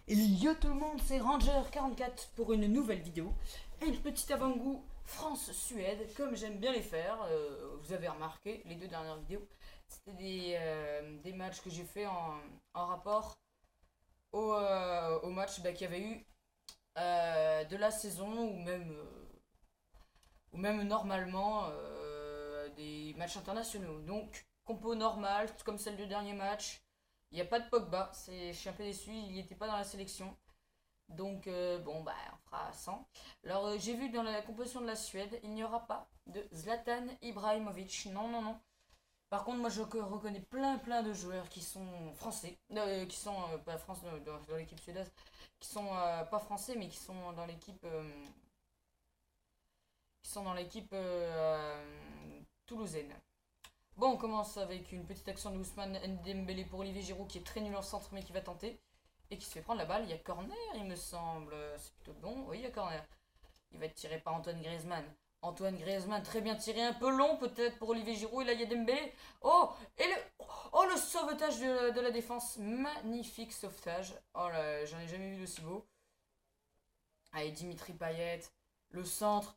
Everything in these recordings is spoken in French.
Et yo tout le monde, c'est Ranger44 pour une nouvelle vidéo. Et une petite avant-goût France-Suède, comme j'aime bien les faire. Vous avez remarqué, les deux dernières vidéos, c'était des matchs que j'ai fait en rapport au match qu'il y avait eu de la saison, ou même normalement des matchs internationaux. Donc, compo normale, comme celle du dernier match. Il n'y a pas de Pogba, je suis un peu déçu, il n'était pas dans la sélection. Donc, bon, bah, on fera 100. Alors, j'ai vu dans la composition de la Suède, il n'y aura pas de Zlatan Ibrahimovic. Non, non, non. Par contre, moi, je reconnais plein de joueurs qui sont français, qui sont pas français dans l'équipe suédoise, qui sont pas français, mais qui sont dans l'équipe toulousaine. Bon, on commence avec une petite action de Ousmane Dembélé pour Olivier Giroud qui est très nul en centre mais qui va tenter et qui se fait prendre la balle. Il y a corner, il me semble. C'est plutôt bon. Oui, il y a corner. Il va être tiré par Antoine Griezmann. Antoine Griezmann, très bien tiré, un peu long peut-être pour Olivier Giroud. Et là, il y a Dembélé. Oh, le sauvetage de la défense. Magnifique sauvetage. Oh là, j'en ai jamais vu d'aussi beau. Allez, Dimitri Payet. Le centre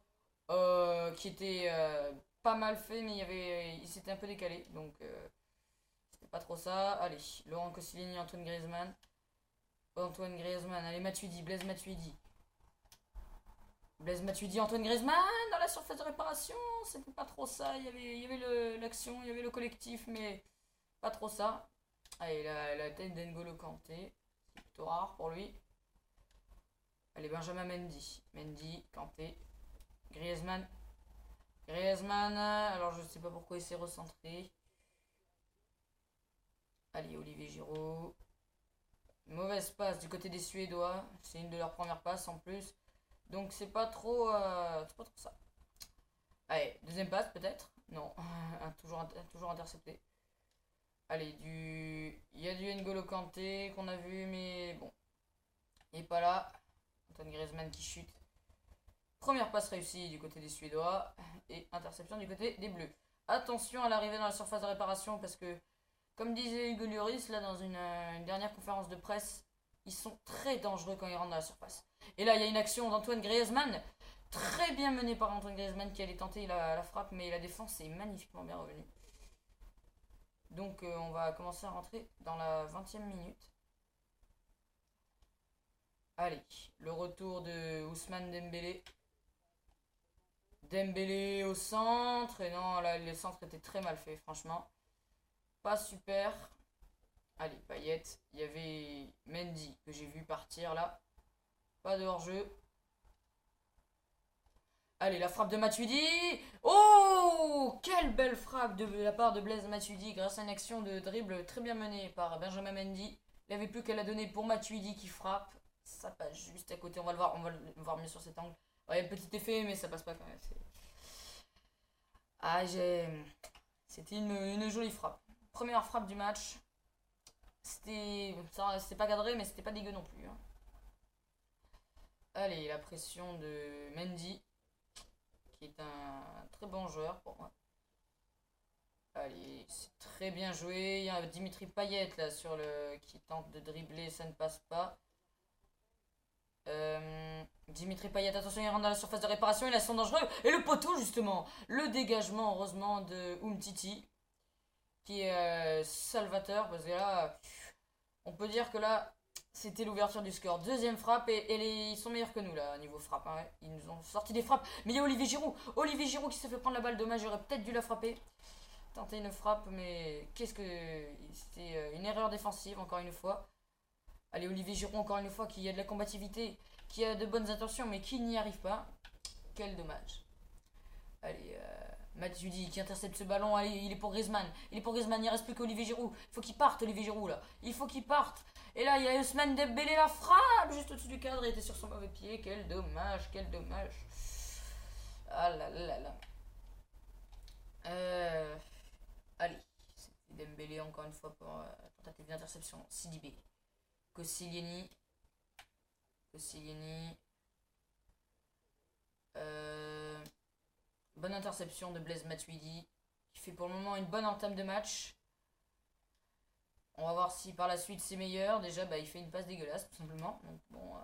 qui était pas mal fait, mais il s'était un peu décalé. Donc, c'était pas trop ça. Allez, Laurent Koscielny, Antoine Griezmann. Antoine Griezmann, allez, Matuidi, Blaise Matuidi. Blaise Matuidi, Antoine Griezmann dans la surface de réparation. C'était pas trop ça. Il y avait l'action, il y avait le collectif, mais pas trop ça. Allez, la tête d'Engolo Kanté. C'est plutôt rare pour lui. Allez, Benjamin Mendy. Mendy, Kanté. Griezmann. Griezmann, alors je sais pas pourquoi il s'est recentré. Allez, Olivier Giroud. Mauvaise passe du côté des Suédois. C'est une de leurs premières passes en plus. Donc c'est pas trop ça. Allez, deuxième passe peut-être. Non, toujours intercepté. Allez, il y a du N'Golo Kanté qu'on a vu, mais bon. Il est pas là. Antoine Griezmann qui chute. Première passe réussie du côté des Suédois. Et interception du côté des Bleus. Attention à l'arrivée dans la surface de réparation parce que, comme disait Hugo Lloris là dans une dernière conférence de presse, ils sont très dangereux quand ils rentrent dans la surface. Et là, il y a une action d'Antoine Griezmann, très bien menée par Antoine Griezmann qui allait tenter la frappe, mais la défense est magnifiquement bien revenue. Donc, on va commencer à rentrer dans la 20e minute. Allez, le retour de Ousmane Dembélé. Dembélé au centre. Et non, là, le centre était très mal fait, franchement. Pas super. Allez, Payet. Il y avait Mendy que j'ai vu partir là. Pas de hors-jeu. Allez, la frappe de Matuidi. Oh, quelle belle frappe de la part de Blaise Matuidi grâce à une action de dribble très bien menée par Benjamin Mendy. Il n'y avait plus qu'à la donner pour Matuidi qui frappe. Ça passe juste à côté. On va le voir mieux sur cet angle. Ouais, petit effet, mais ça passe pas quand même. Ah, c'était une jolie frappe. Première frappe du match. C'était pas cadré, mais c'était pas dégueu non plus, hein. Allez, la pression de Mendy, qui est un très bon joueur pour moi. Allez, c'est très bien joué. Il y a Dimitri Payet là qui tente de dribbler, ça ne passe pas. Dimitri Payet, attention, il rentre dans la surface de réparation, ils sont dangereux. Et le poteau, justement. Le dégagement, heureusement, de Umtiti, qui est salvateur, parce que là, on peut dire que là, c'était l'ouverture du score. Deuxième frappe, et ils sont meilleurs que nous, là, niveau frappe, hein. Ils nous ont sorti des frappes. Mais il y a Olivier Giroud. Olivier Giroud qui s'est fait prendre la balle, dommage, j'aurais peut-être dû la frapper. Tenter une frappe, mais c'était une erreur défensive, encore une fois. Allez, Olivier Giroud, encore une fois, qui a de la combativité, qui a de bonnes intentions, mais qui n'y arrive pas. Quel dommage. Allez, Matuidi qui intercepte ce ballon. Allez, il est pour Griezmann. Il est pour Griezmann, il ne reste plus qu'Olivier Giroud. Il faut qu'il parte, Olivier Giroud, là. Il faut qu'il parte. Et là, il y a Ousmane Dembélé, la frappe juste au-dessus du cadre. Il était sur son mauvais pied. Quel dommage, quel dommage. Ah là là là là. Euh, Allez, c'était Dembélé encore une fois pour tentative d'interception. Sidibé. Koscielny. Koscielny. Bonne interception de Blaise Matuidi, qui fait pour le moment une bonne entame de match. On va voir si par la suite c'est meilleur. Déjà, bah, il fait une passe dégueulasse, tout simplement. Donc, bon,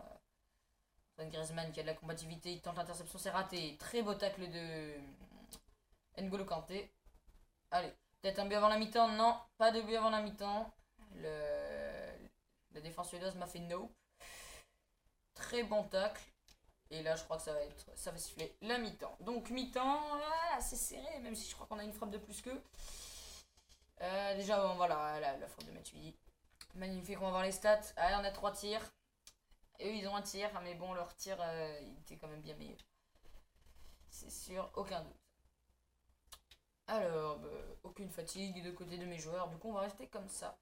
Antoine Griezmann qui a de la combativité, il tente l'interception, c'est raté. Très beau tacle de N'Golo Kanté. Allez, peut-être un but avant la mi-temps. Non, pas de but avant la mi-temps. La défense suédoise m'a fait no. Très bon tacle. Et là, je crois que ça va siffler la mi-temps. Donc, mi-temps, c'est serré, même si je crois qu'on a une frappe de plus qu'eux. Déjà, bon, voilà, la frappe de Matuidi. Magnifique, on va voir les stats. Allez, on a 3 tirs. Et eux, ils ont un tir, mais bon, leur tir, il était quand même bien meilleur. C'est sûr, aucun doute. Alors, aucune fatigue de côté de mes joueurs. Du coup, on va rester comme ça.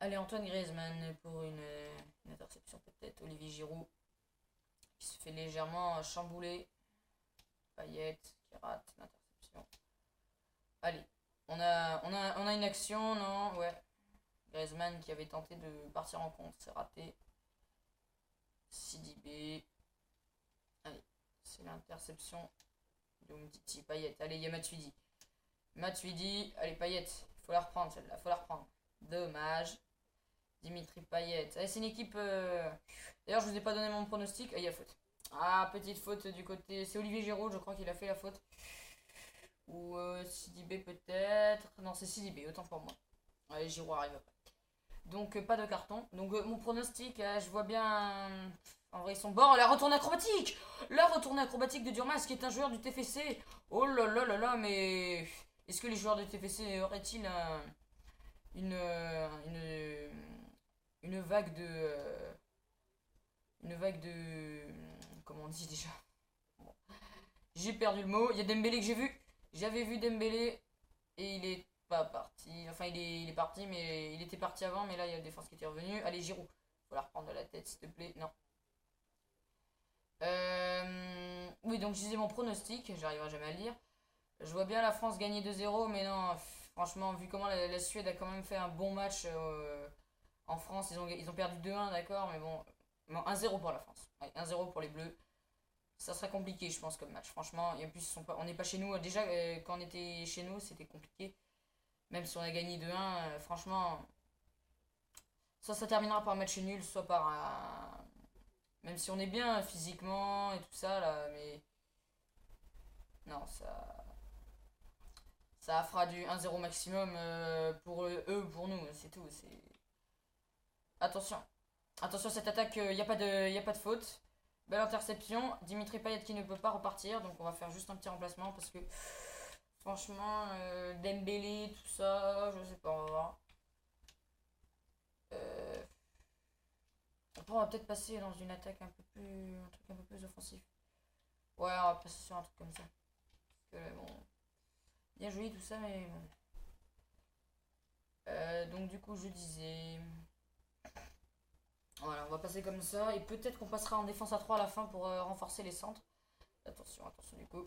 Allez, Antoine Griezmann pour une interception peut-être. Olivier Giroud qui se fait légèrement chambouler. Payet qui rate l'interception. Allez, on a une action, non? Ouais. Griezmann qui avait tenté de partir en contre, c'est raté. Sidibé. Allez, c'est l'interception de Umtiti. Payet. Allez, il y a Matuidi. Matuidi. Allez, Payet. Il faut la reprendre celle-là. Il faut la reprendre. Dommage. Dimitri Payet. Allez, c'est une équipe. D'ailleurs, je vous ai pas donné mon pronostic. Ah, il y a faute. Ah, petite faute du côté. C'est Olivier Giroud, je crois qu'il a fait la faute. Ou Sidibé peut-être. Non, c'est Sidibé, autant pour moi. Allez, Giroud arrive après. Donc, pas de carton. Donc, mon pronostic, je vois bien. En vrai, ils sont bords. La retournée acrobatique! La retournée acrobatique de Durmas, qui est un joueur du TFC. Oh là là là là, mais. Est-ce que les joueurs du TFC auraient-ils une vague de. Une vague de. Comment on dit déjà? Bon. J'ai perdu le mot. Il y a Dembélé que j'ai vu. J'avais vu Dembélé et il est pas parti. Enfin, il est parti, mais il était parti avant. Mais là, il y a la défense qui était revenue. Allez, Giroud. Faut la reprendre de la tête, s'il te plaît. Non. Oui, donc je disais mon pronostic. J'arriverai jamais à le dire. Je vois bien la France gagner 2-0, mais non. Franchement, vu comment la Suède a quand même fait un bon match en France, ils ont perdu 2-1, d'accord, mais bon. 1-0 pour la France. Ouais, 1-0 pour les Bleus. Ça sera compliqué, je pense, comme match. Franchement, et en plus, on n'est pas chez nous. Déjà, quand on était chez nous, c'était compliqué. Même si on a gagné 2-1, franchement, soit ça terminera par un match nul, soit par un. Même si on est bien physiquement et tout ça, là, mais. Non, ça fera du 1-0 maximum pour eux, pour nous, c'est tout. Attention. Attention, cette attaque, il n'y a, y a pas de faute. Belle interception. Dimitri Payet qui ne peut pas repartir. Donc on va faire juste un petit remplacement parce que franchement, Dembélé, tout ça, je sais pas, on va voir. Après, on va peut-être passer dans une attaque un truc un peu plus offensif. Ouais, on va passer sur un truc comme ça. Parce que bon, bien joué tout ça, mais bon. Donc du coup, je disais. Voilà, on va passer comme ça. Et peut-être qu'on passera en défense à 3 à la fin pour renforcer les centres. Attention, attention du coup.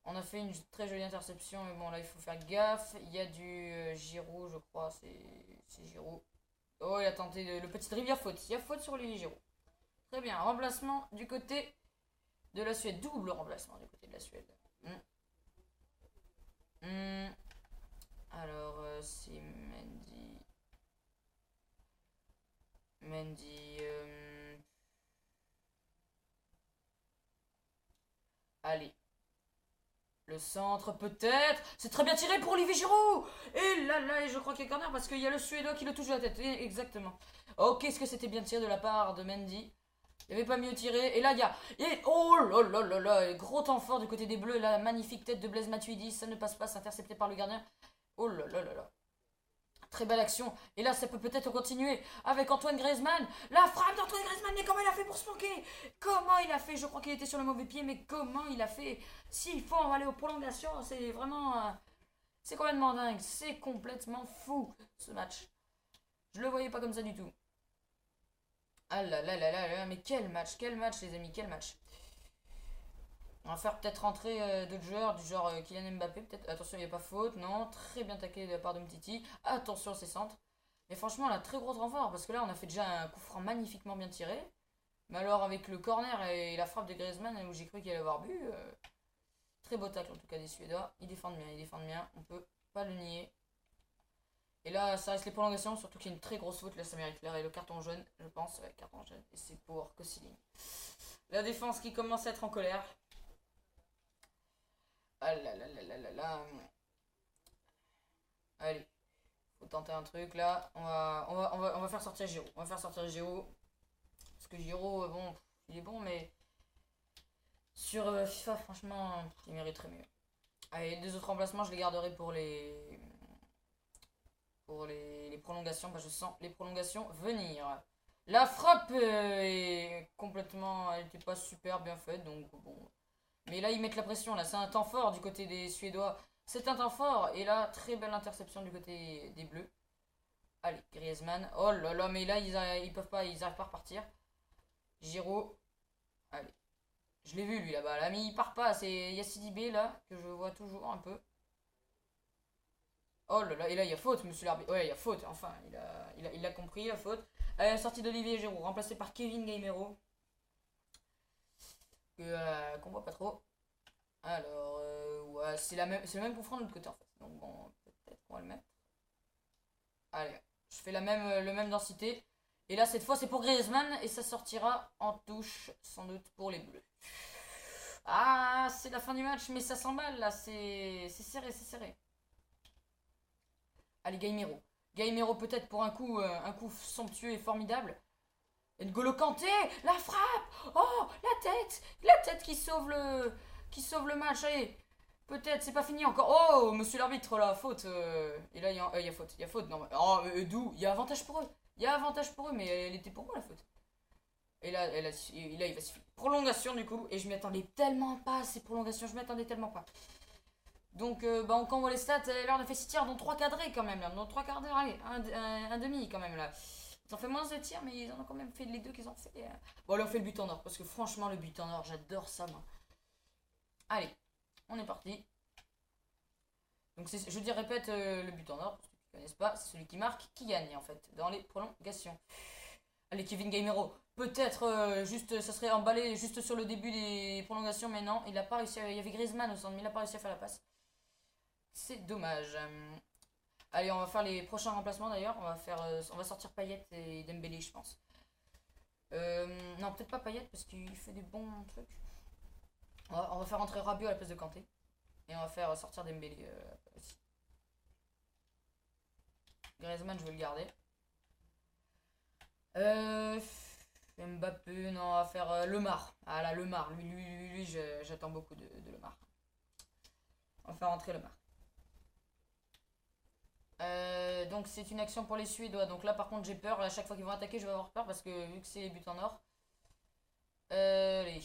On a fait une très jolie interception. Mais bon, là, il faut faire gaffe. Il y a du Giroud, je crois. C'est Giroud. Oh, il a tenté le petit dribble. Il y a faute. Il y a faute sur Olivier Giroud. Très bien. Remplacement du côté de la Suède. Double remplacement du côté de la Suède. Alors, c'est Mendy. Mendy. Allez. Le centre, peut-être. C'est très bien tiré pour Olivier Giroud. Et là, je crois qu'il y a corner parce qu'il y a le Suédois qui le touche de la tête. Exactement. Oh, qu'est-ce que c'était bien tiré de la part de Mendy. Il n'y avait pas mieux tiré. Et là, il y a. Oh là là là là. Gros temps fort du côté des Bleus. La magnifique tête de Blaise Matuidi. Ça ne passe pas. C'est intercepté par le gardien. Oh là là là là. Très belle action. Et là, ça peut peut-être continuer avec Antoine Griezmann. La frappe d'Antoine Griezmann. Mais comment il a fait pour se manquer? Comment il a fait? Je crois qu'il était sur le mauvais pied. Mais comment il a fait? S'il faut en aller aux prolongations, c'est vraiment. C'est complètement dingue. C'est complètement fou, ce match. Je le voyais pas comme ça du tout. Ah là là là là là. Mais quel match, les amis, quel match. On va faire peut-être rentrer d'autres joueurs, du genre Kylian Mbappé, peut-être. Attention, il n'y a pas faute, non. Très bien taqué de la part de Mtiti. Attention à ses centres. Mais franchement, là, très gros renfort, parce que là, on a fait déjà un coup franc magnifiquement bien tiré. Mais alors, avec le corner et la frappe de Griezmann, où j'ai cru qu'il allait avoir but, Très beau tacle en tout cas des Suédois. Ils défendent bien, ils défendent bien. On peut pas le nier. Et là, ça reste les prolongations, surtout qu'il y a une très grosse faute. Là, ça mérite le carton jaune, je pense. Ouais, carton jaune. Et c'est pour Koscielny. La défense qui commence à être en colère. Ah là là là là là là. Allez, faut tenter un truc là. On va faire sortir Giroud. On va faire sortir Giroud. Parce que Giroud, bon, il est bon, mais sur FIFA, franchement, il mériterait mieux. Allez, les deux autres remplacements, je les garderai pour les prolongations. Bah, je sens les prolongations venir. La frappe est complètement, elle n'était pas super bien faite, donc bon. Mais là, ils mettent la pression. Là, c'est un temps fort du côté des Suédois. C'est un temps fort. Et là, très belle interception du côté des Bleus. Allez, Griezmann. Oh là là, mais là, ils peuvent pas, ils arrivent pas à repartir. Giroud. Allez. Je l'ai vu, lui, là-bas. Là, mais il part pas. C'est Yassidi B, là, que je vois toujours un peu. Oh là là, et là, il y a faute, monsieur l'arbitre. Ouais, il y a faute. Enfin, il a compris, la faute. Allez, la sortie d'Olivier Giroud, remplacé par Kevin Gaimero. Qu'on voit pas trop. Alors, ouais, c'est le même coup franc de l'autre côté en fait. Donc bon, peut-être qu'on va le mettre. Allez, je fais le même densité. Et là, cette fois, c'est pour Griezmann et ça sortira en touche, sans doute, pour les Bleus. Ah, c'est la fin du match, mais ça s'emballe là, c'est serré, c'est serré. Allez, Gaimero. Gaimero peut-être pour un coup somptueux et formidable. N'Golo Kanté, la frappe. Oh, la tête qui sauve le match. Allez, peut-être, c'est pas fini encore. Oh, monsieur l'arbitre, là, faute. Et là, il y a faute. Il y a faute. Non, oh, d'où il y a avantage pour eux. Il y a avantage pour eux, mais elle était pour moi la faute. Et là, il va se faire prolongation du coup. Et je m'y attendais tellement pas à ces prolongations. Je m'y attendais tellement pas. Donc, bah, quand on voit les stats, là, on a fait 6 tirs, dont 3 cadrés quand même. Là. Dans 3 quarts d'heure, allez, un demi quand même là. Ils ont fait moins de tirs, mais ils en ont quand même fait les deux qu'ils ont fait. Bon, là, on fait le but en or. Parce que franchement, le but en or, j'adore ça, moi. Allez, on est parti. Donc, je répète, le but en or, pour ceux qui ne connaissent pas, c'est celui qui marque, qui gagne, en fait, dans les prolongations. Allez, Kevin Gaimero. Peut-être, juste, ça serait emballé juste sur le début des prolongations, mais non, il a pas réussi. Il y avait Griezmann au centre, mais il n'a pas réussi à faire la passe. C'est dommage. Allez, on va faire les prochains remplacements d'ailleurs. On va sortir Payet et Dembélé, je pense. Non, peut-être pas Payet parce qu'il fait des bons trucs. On va faire entrer Rabiot à la place de Kanté. Et on va faire sortir Dembélé aussi. Griezmann, je vais le garder. Mbappé, non, on va faire Lemar. Ah là, Lemar. Lui, j'attends beaucoup de Lemar. On va faire entrer Lemar. Donc c'est une action pour les Suédois. Donc là par contre j'ai peur. À chaque fois qu'ils vont attaquer je vais avoir peur parce que vu que c'est les buts en or. Allez.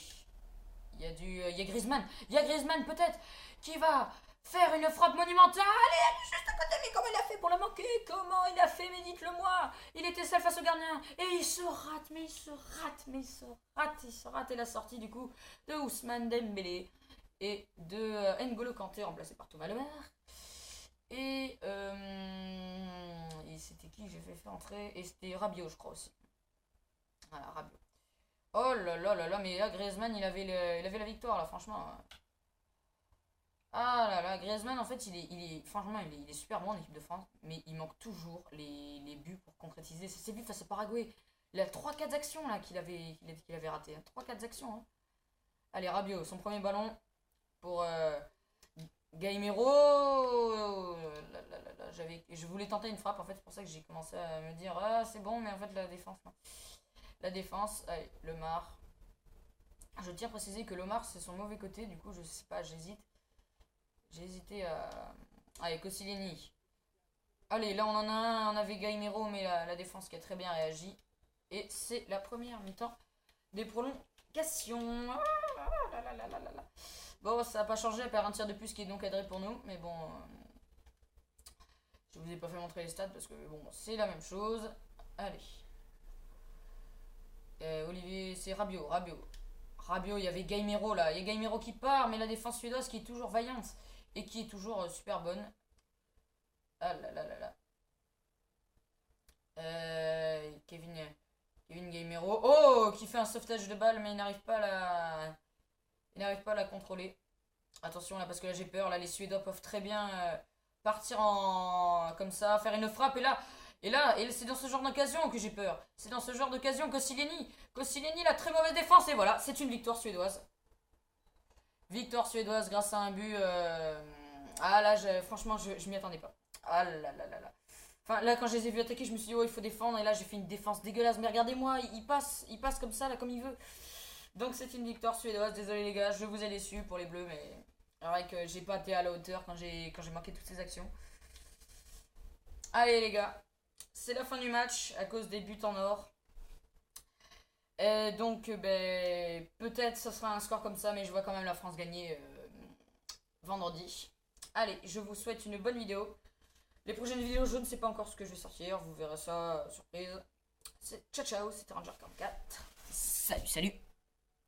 Il y a Griezmann. Il y a Griezmann peut-être qui va faire une frappe monumentale. Allez, juste à côté. Mais comment il a fait pour la manquer? Comment il a fait? Mais dites-le-moi. Il était seul face au gardien. Et il se rate. Mais il se rate. Mais il se rate. Il se rate. Et la sortie du coup de Ousmane Dembélé. Et de N'Golo Kanté remplacé par Thomas Lemar. Et c'était qui que j'ai fait entrer? Et c'était Rabiot, je crois aussi. Voilà, Rabiot. Oh là là là là, mais là, Griezmann, il avait la victoire, là, franchement. Ah là là, Griezmann, en fait, franchement, il est super bon en équipe de France, mais il manque toujours les buts pour concrétiser. C'est ses buts face au Paraguay. Il a 3-4 actions, là, qu'il avait raté. 3-4 actions, hein. Allez, Rabiot, son premier ballon pour Gaimero. Je voulais tenter une frappe, en fait, c'est pour ça que j'ai commencé à me dire ah c'est bon, mais en fait la défense non. La défense, allez, Lemar. Je tiens à préciser que Lemar c'est son mauvais côté, du coup je sais pas, j'hésite. J'ai hésité à. Allez, Koscielny. Allez, là on en a un, on avait Gaimero, mais la défense qui a très bien réagi. Et c'est la première mi-temps des prolongations. Ah, là, là, là, là, là. Bon, ça n'a pas changé, elle perd un tir de plus qui est donc cadré pour nous, mais bon. Je vous ai pas fait montrer les stats parce que bon, c'est la même chose. Allez. Olivier, c'est Rabiot. Rabiot, il y avait Gaimero là. Il y a Gaimero qui part, mais la défense suédoise qui est toujours vaillante et qui est toujours super bonne. Ah là là là là. Kevin Gaimero. Oh, qui fait un sauvetage de balle, mais il n'arrive pas à la contrôler. Attention là, parce que là j'ai peur. Là, les Suédois peuvent très bien partir en comme ça, faire une frappe. Et c'est dans ce genre d'occasion que j'ai peur. C'est dans ce genre d'occasion Koscielny, la très mauvaise défense. Et voilà, c'est une victoire suédoise. Victoire suédoise grâce à un but. Ah là, franchement, je m'y attendais pas. Ah là là là là. Enfin, là, quand je les ai vus attaquer, je me suis dit, oh, il faut défendre. Et là, j'ai fait une défense dégueulasse. Mais regardez-moi, il passe comme ça, là, comme il veut. Donc, c'est une victoire suédoise. Désolé, les gars, je vous ai déçu pour les Bleus. Mais c'est vrai que j'ai pas été à la hauteur quand j'ai marqué toutes ces actions. Allez, les gars, c'est la fin du match à cause des buts en or. Donc, ben, peut-être ce sera un score comme ça, mais je vois quand même la France gagner vendredi. Allez, je vous souhaite une bonne vidéo. Les prochaines vidéos, je ne sais pas encore ce que je vais sortir. Vous verrez ça, surprise. Ciao, ciao, c'était Ranger44. Salut, salut.